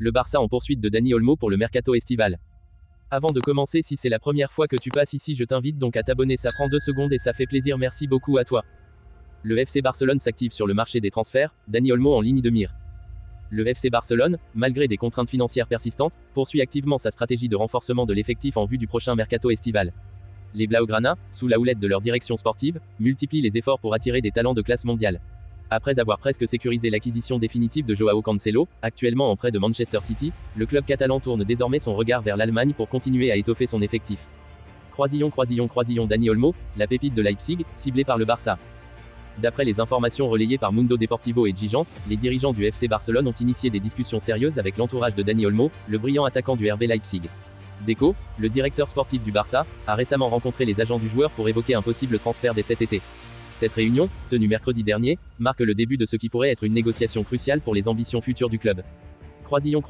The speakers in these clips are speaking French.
Le Barça en poursuite de Dani Olmo pour le mercato estival. Avant de commencer, si c'est la première fois que tu passes ici, je t'invite donc à t'abonner, ça prend 2 secondes et ça fait plaisir, merci beaucoup à toi. Le FC Barcelone s'active sur le marché des transferts, Dani Olmo en ligne de mire. Le FC Barcelone, malgré des contraintes financières persistantes, poursuit activement sa stratégie de renforcement de l'effectif en vue du prochain mercato estival. Les Blaugrana, sous la houlette de leur direction sportive, multiplient les efforts pour attirer des talents de classe mondiale. Après avoir presque sécurisé l'acquisition définitive de Joao Cancelo, actuellement en prêt de Manchester City, le club catalan tourne désormais son regard vers l'Allemagne pour continuer à étoffer son effectif. Croisillon Dani Olmo, la pépite de Leipzig, ciblée par le Barça. D'après les informations relayées par Mundo Deportivo et Gigante, les dirigeants du FC Barcelone ont initié des discussions sérieuses avec l'entourage de Dani Olmo, le brillant attaquant du RB Leipzig. Deco, le directeur sportif du Barça, a récemment rencontré les agents du joueur pour évoquer un possible transfert dès cet été. Cette réunion, tenue mercredi dernier, marque le début de ce qui pourrait être une négociation cruciale pour les ambitions futures du club. Croisillon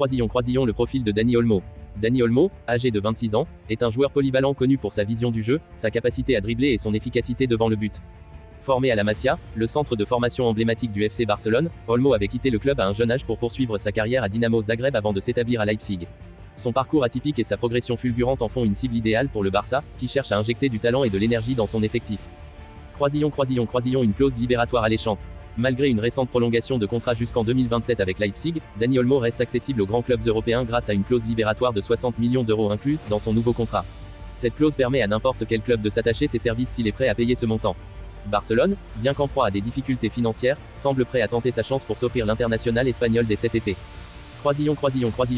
le profil de Dani Olmo. Dani Olmo, âgé de 26 ans, est un joueur polyvalent connu pour sa vision du jeu, sa capacité à dribbler et son efficacité devant le but. Formé à la Masia, le centre de formation emblématique du FC Barcelone, Olmo avait quitté le club à un jeune âge pour poursuivre sa carrière à Dinamo Zagreb avant de s'établir à Leipzig. Son parcours atypique et sa progression fulgurante en font une cible idéale pour le Barça, qui cherche à injecter du talent et de l'énergie dans son effectif. Croisillon, une clause libératoire alléchante. Malgré une récente prolongation de contrat jusqu'en 2027 avec Leipzig, Dani Olmo reste accessible aux grands clubs européens grâce à une clause libératoire de 60 millions d'euros inclus dans son nouveau contrat. Cette clause permet à n'importe quel club de s'attacher ses services s'il est prêt à payer ce montant. Barcelone, bien qu'en proie à des difficultés financières, semble prêt à tenter sa chance pour s'offrir l'international espagnol dès cet été. Croisillon,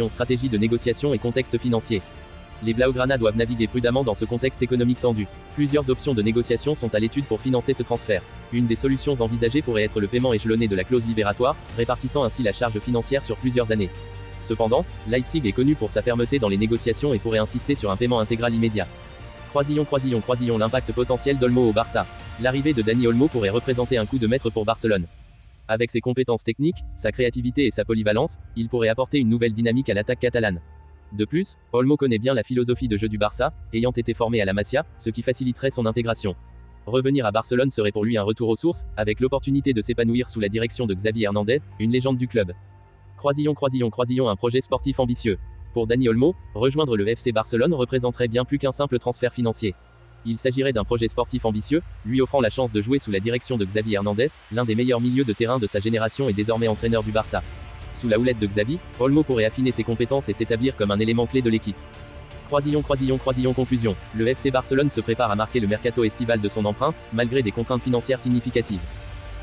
stratégie de négociation et contexte financier. Les Blaugrana doivent naviguer prudemment dans ce contexte économique tendu. Plusieurs options de négociation sont à l'étude pour financer ce transfert. Une des solutions envisagées pourrait être le paiement échelonné de la clause libératoire, répartissant ainsi la charge financière sur plusieurs années. Cependant, Leipzig est connu pour sa fermeté dans les négociations et pourrait insister sur un paiement intégral immédiat. Croisillon, l'impact potentiel d'Olmo au Barça. L'arrivée de Dani Olmo pourrait représenter un coup de maître pour Barcelone. Avec ses compétences techniques, sa créativité et sa polyvalence, il pourrait apporter une nouvelle dynamique à l'attaque catalane. De plus, Olmo connaît bien la philosophie de jeu du Barça, ayant été formé à la Masia, ce qui faciliterait son intégration. Revenir à Barcelone serait pour lui un retour aux sources, avec l'opportunité de s'épanouir sous la direction de Xavi Hernandez, une légende du club. Croisillon, un projet sportif ambitieux. Pour Dani Olmo, rejoindre le FC Barcelone représenterait bien plus qu'un simple transfert financier. Il s'agirait d'un projet sportif ambitieux, lui offrant la chance de jouer sous la direction de Xavi Hernandez, l'un des meilleurs milieux de terrain de sa génération et désormais entraîneur du Barça. Sous la houlette de Xavi, Olmo pourrait affiner ses compétences et s'établir comme un élément clé de l'équipe. Croisillon, conclusion. Le FC Barcelone se prépare à marquer le mercato estival de son empreinte, malgré des contraintes financières significatives.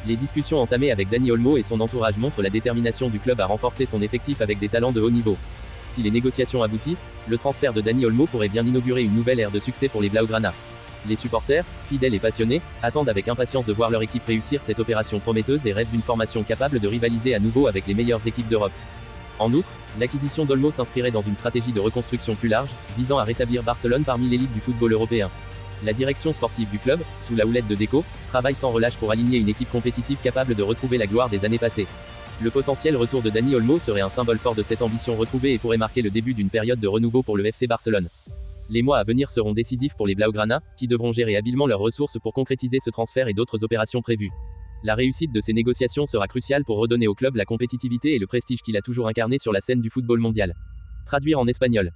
Les discussions entamées avec Dani Olmo et son entourage montrent la détermination du club à renforcer son effectif avec des talents de haut niveau. Si les négociations aboutissent, le transfert de Dani Olmo pourrait bien inaugurer une nouvelle ère de succès pour les Blaugrana. Les supporters, fidèles et passionnés, attendent avec impatience de voir leur équipe réussir cette opération prometteuse et rêvent d'une formation capable de rivaliser à nouveau avec les meilleures équipes d'Europe. En outre, l'acquisition d'Olmo s'inscrirait dans une stratégie de reconstruction plus large, visant à rétablir Barcelone parmi l'élite du football européen. La direction sportive du club, sous la houlette de Deco, travaille sans relâche pour aligner une équipe compétitive capable de retrouver la gloire des années passées. Le potentiel retour de Dani Olmo serait un symbole fort de cette ambition retrouvée et pourrait marquer le début d'une période de renouveau pour le FC Barcelone. Les mois à venir seront décisifs pour les Blaugrana, qui devront gérer habilement leurs ressources pour concrétiser ce transfert et d'autres opérations prévues. La réussite de ces négociations sera cruciale pour redonner au club la compétitivité et le prestige qu'il a toujours incarné sur la scène du football mondial. Traduire en espagnol.